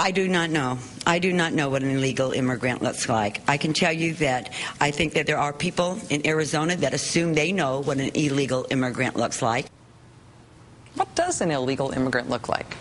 I do not know. I do not know what an illegal immigrant looks like. I can tell you that I think that there are people in Arizona that assume they know what an illegal immigrant looks like. What does an illegal immigrant look like?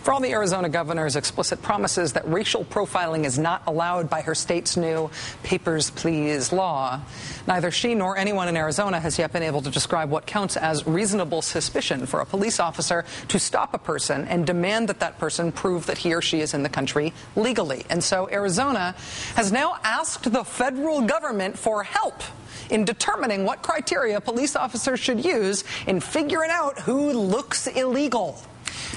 For all the Arizona governor's explicit promises that racial profiling is not allowed by her state's new Papers, Please law, neither she nor anyone in Arizona has yet been able to describe what counts as reasonable suspicion for a police officer to stop a person and demand that that person prove that he or she is in the country legally. And so Arizona has now asked the federal government for help in determining what criteria police officers should use in figuring out who looks illegal.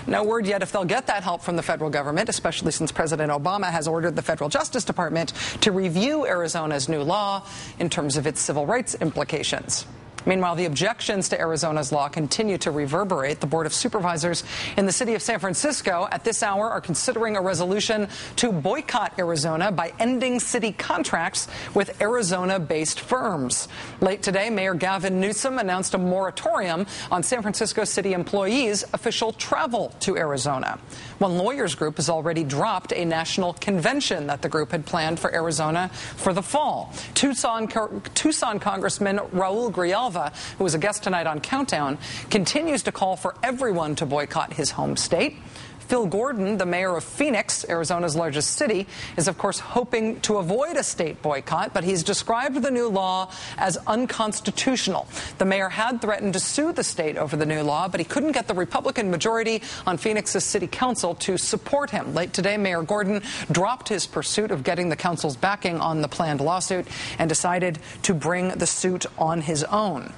No word yet if they'll get that help from the federal government, especially since President Obama has ordered the Federal Justice Department to review Arizona's new law in terms of its civil rights implications. Meanwhile, the objections to Arizona's law continue to reverberate. The Board of Supervisors in the city of San Francisco at this hour are considering a resolution to boycott Arizona by ending city contracts with Arizona-based firms. Late today, Mayor Gavin Newsom announced a moratorium on San Francisco city employees' official travel to Arizona. One lawyers group has already dropped a national convention that the group had planned for Arizona for the fall. Tucson Congressman Raul Grijalva, who was a guest tonight on Countdown, continues to call for everyone to boycott his home state. Phil Gordon, the mayor of Phoenix, Arizona's largest city, is of course hoping to avoid a state boycott, but he's described the new law as unconstitutional. The mayor had threatened to sue the state over the new law, but he couldn't get the Republican majority on Phoenix's city council to support him. Late today, Mayor Gordon dropped his pursuit of getting the council's backing on the planned lawsuit and decided to bring the suit on his own.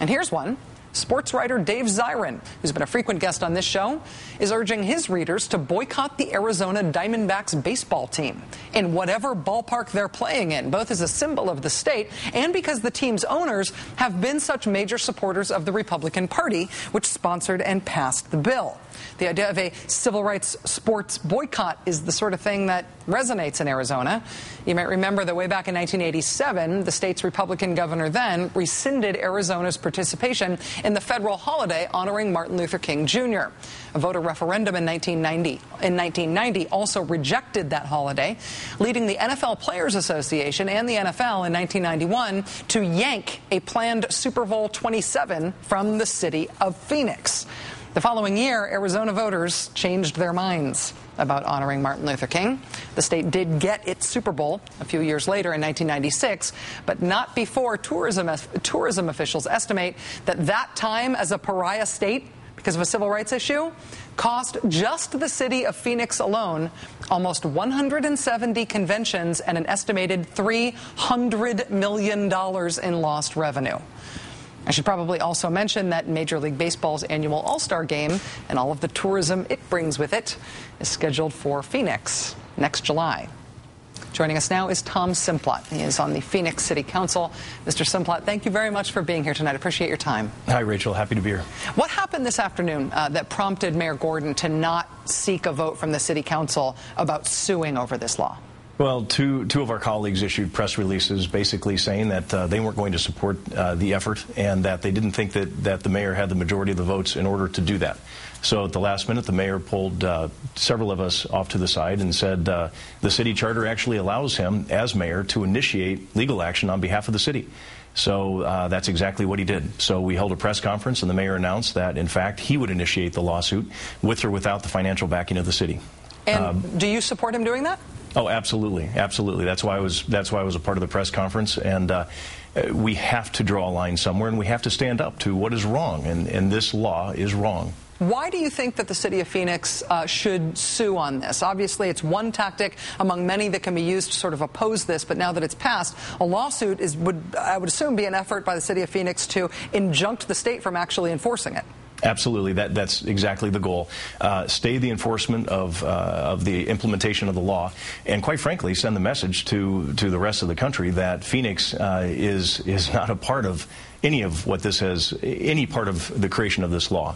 And here's one. Sports writer Dave Zirin, who's been a frequent guest on this show, is urging his readers to boycott the Arizona Diamondbacks baseball team in whatever ballpark they're playing in, both as a symbol of the state and because the team's owners have been such major supporters of the Republican Party, which sponsored and passed the bill. The idea of a civil rights sports boycott is the sort of thing that resonates in Arizona. You might remember that way back in 1987, the state's Republican governor then rescinded Arizona's participation in the federal holiday honoring Martin Luther King Jr. A voter referendum in 1990 also rejected that holiday, leading the NFL Players Association and the NFL in 1991 to yank a planned Super Bowl 27 from the city of Phoenix. The following year, Arizona voters changed their minds about honoring Martin Luther King. The state did get its Super Bowl a few years later in 1996, but not before tourism officials estimate that that time as a pariah state, because of a civil rights issue, cost just the city of Phoenix alone almost 170 conventions and an estimated $300 million in lost revenue. I should probably also mention that Major League Baseball's annual All-Star Game and all of the tourism it brings with it is scheduled for Phoenix next July. Joining us now is Tom Simplot. He is on the Phoenix City Council. Mr. Simplot, thank you very much for being here tonight. I appreciate your time. Hi, Rachel. Happy to be here. What happened this afternoon that prompted Mayor Gordon to not seek a vote from the City Council about suing over this law? Well, two of our colleagues issued press releases basically saying that they weren't going to support the effort and that they didn't think that the mayor had the majority of the votes in order to do that. So at the last minute, the mayor pulled several of us off to the side and said the city charter actually allows him, as mayor, to initiate legal action on behalf of the city. So that's exactly what he did. So we held a press conference and the mayor announced that, in fact, he would initiate the lawsuit with or without the financial backing of the city. And do you support him doing that? Oh, absolutely, absolutely. That's why I was a part of the press conference, and we have to draw a line somewhere, and we have to stand up to what is wrong, and this law is wrong. Would you think that the city of Phoenix should sue on this? Obviously, it's one tactic among many that can be used to sort of oppose this, but now that it's passed, a lawsuit would, I would assume, be an effort by the city of Phoenix to injunct the state from actually enforcing it. Absolutely. That's exactly the goal. Stay the enforcement of the implementation of the law, and quite frankly, send the message to the rest of the country that Phoenix is not a part of any of what this has, any part of the creation of this law.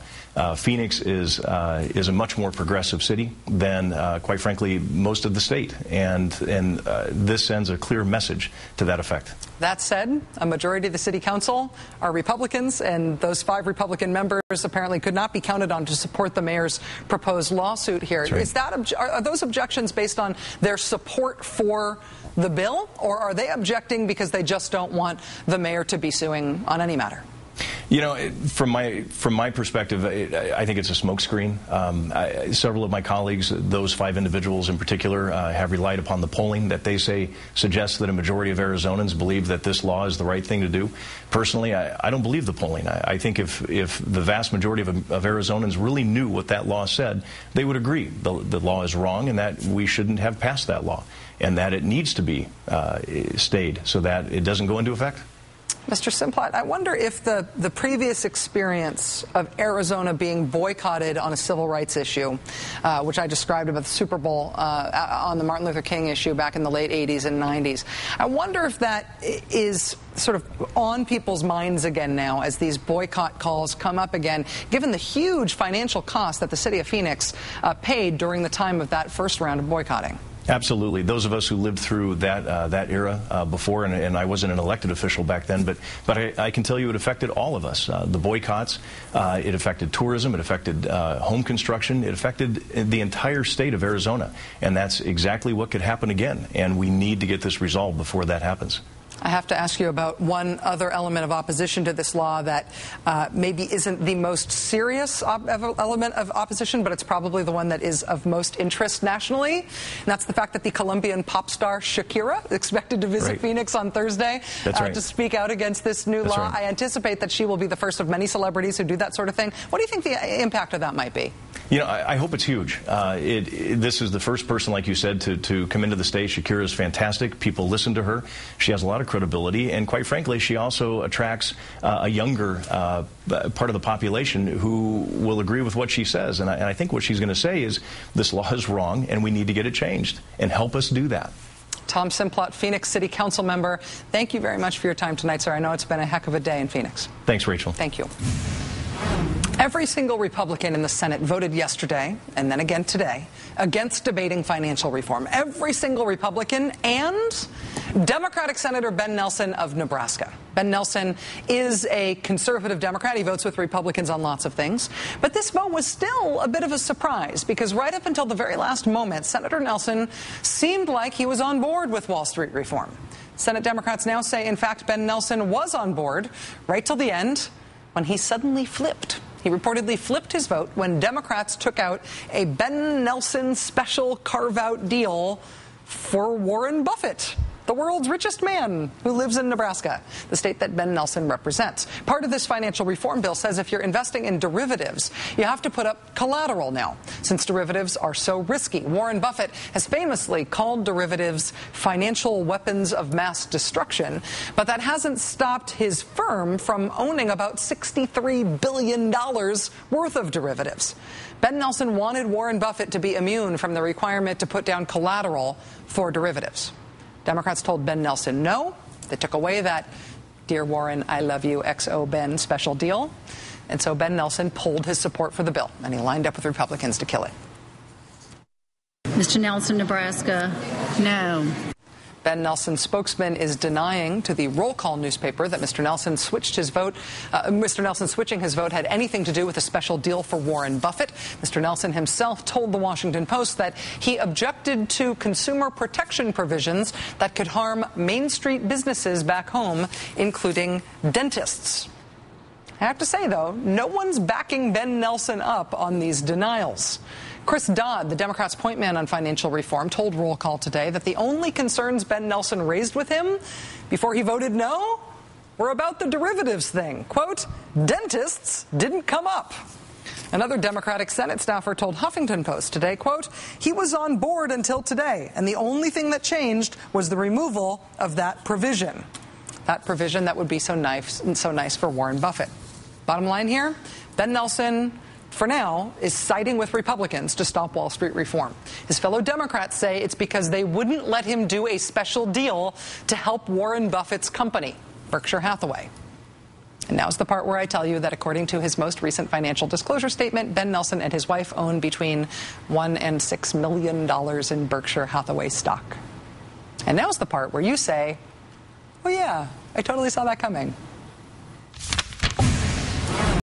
Phoenix is a much more progressive city than, quite frankly, most of the state, and this sends a clear message to that effect. That said, a majority of the city council are Republicans, and those 5 Republican members apparently could not be counted on to support the mayor's proposed lawsuit here. That's right. Are those objections based on their support for the bill, or are they objecting because they just don't want the mayor to be suing on any matter? You know, from my perspective, I think it's a smokescreen. Several of my colleagues, those 5 individuals in particular, have relied upon the polling that they say suggests that a majority of Arizonans believe that this law is the right thing to do. Personally, I don't believe the polling. I think if the vast majority of Arizonans really knew what that law said, they would agree the law is wrong and that we shouldn't have passed that law and that it needs to be stayed so that it doesn't go into effect. Mr. Simplot, I wonder if the previous experience of Arizona being boycotted on a civil rights issue, which I described about the Super Bowl on the Martin Luther King issue back in the late 80s and 90s, I wonder if that is sort of on people's minds again now as these boycott calls come up again, given the huge financial cost that the city of Phoenix paid during the time of that first round of boycotting. Absolutely. Those of us who lived through that era before, and I wasn't an elected official back then, but I can tell you it affected all of us. The boycotts, it affected tourism, it affected home construction, it affected the entire state of Arizona, and that's exactly what could happen again, and we need to get this resolved before that happens. I have to ask you about one other element of opposition to this law that maybe isn't the most serious element of opposition, but it's probably the one that is of most interest nationally. And that's the fact that the Colombian pop star Shakira is expected to visit Phoenix on Thursday to speak out against this new law. I anticipate that she will be the first of many celebrities who do that sort of thing. What do you think the impact of that might be? You know, I hope it's huge. This is the first person, like you said, to come into the state. Shakira is fantastic. People listen to her. She has a lot of credibility, and quite frankly, she also attracts a younger part of the population who will agree with what she says. And I think what she's going to say is this law is wrong, and we need to get it changed, and help us do that. Tom Simplot, Phoenix City Council member, thank you very much for your time tonight, sir. I know it's been a heck of a day in Phoenix. Thanks, Rachel. Thank you. Every single Republican in the Senate voted yesterday, and then again today, against debating financial reform. Every single Republican and Democratic Senator Ben Nelson of Nebraska. Ben Nelson is a conservative Democrat. He votes with Republicans on lots of things. But this vote was still a bit of a surprise because right up until the very last moment, Senator Nelson seemed like he was on board with Wall Street reform. Senate Democrats now say, in fact, Ben Nelson was on board right till the end when he suddenly flipped. He reportedly flipped his vote when Democrats took out a Ben Nelson special carve-out deal for Warren Buffett, the world's richest man who lives in Nebraska, the state that Ben Nelson represents. Part of this financial reform bill says if you're investing in derivatives, you have to put up collateral now, since derivatives are so risky. Warren Buffett has famously called derivatives financial weapons of mass destruction, but that hasn't stopped his firm from owning about $63 billion worth of derivatives. Ben Nelson wanted Warren Buffett to be immune from the requirement to put down collateral for derivatives. Democrats told Ben Nelson no. They took away that Dear Warren, I love you, XO Ben special deal. And so Ben Nelson pulled his support for the bill, and he lined up with Republicans to kill it. Mr. Nelson, Nebraska, no. Ben Nelson's spokesman is denying to the Roll Call newspaper that Mr. Nelson switched his vote. Mr. Nelson switching his vote had anything to do with a special deal for Warren Buffett. Mr. Nelson himself told the Washington Post that he objected to consumer protection provisions that could harm Main Street businesses back home, including dentists. I have to say, though, no one's backing Ben Nelson up on these denials. Chris Dodd, the Democrats' point man on financial reform, told Roll Call today that the only concerns Ben Nelson raised with him before he voted no were about the derivatives thing. Quote, dentists didn't come up. Another Democratic Senate staffer told Huffington Post today, quote, he was on board until today, and the only thing that changed was the removal of that provision. That provision that would be so nice for Warren Buffett. Bottom line here, Ben Nelson, for now, is siding with Republicans to stop Wall Street reform. His fellow Democrats say it's because they wouldn't let him do a special deal to help Warren Buffett's company, Berkshire Hathaway. And now's the part where I tell you that according to his most recent financial disclosure statement, Ben Nelson and his wife own between $1 and $6 million in Berkshire Hathaway stock. And now's the part where you say, oh yeah, I totally saw that coming.